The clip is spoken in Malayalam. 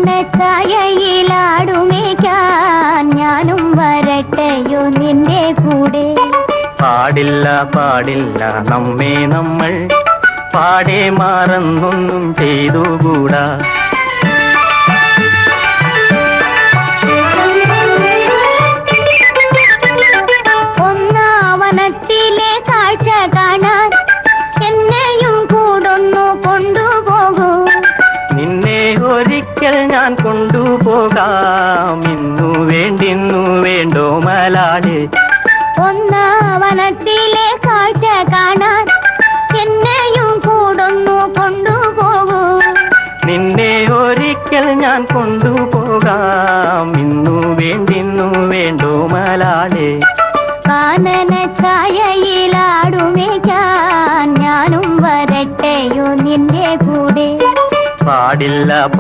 കാനനച്ചായയിലാടുമേക്കാൻ ഞാനും വരട്ടെയോ നിന്റെ കൂടെ. പാടില്ല പാടില്ല നമ്മെ നമ്മൾ പാടെ മാറന്നൊന്നും ചെയ്തുകൂടാ. ഒന്നാവനത്തിലെ കാഴ്ച കാണാൻ എന്നെയും കൂടൊന്നു കൊണ്ടുപോകൂ. നിന്നെ ഒരിക്കൽ ഞാൻ കൊണ്ടുപോകാം. ഇന്നു വേണ്ടിന്നു വേണ്ടോ മലാളെ. ഒന്നാവനത്തിലെ കാഴ്ച കാണാൻ എന്നെയും കൂടൊന്നു കൊണ്ടുപോകൂ. നിന്നെ ഒരിക്കൽ ഞാൻ കൊണ്ടുപോകാം. ഇന്നു വേണ്ടിന്നു വേണ്ടോ മലാളെ. കാനനച്ചായയിലാടുമേക്കാൻ ഞാനും വരട്ടെയോ നിന്റെ കൂടെ. പാടില്ല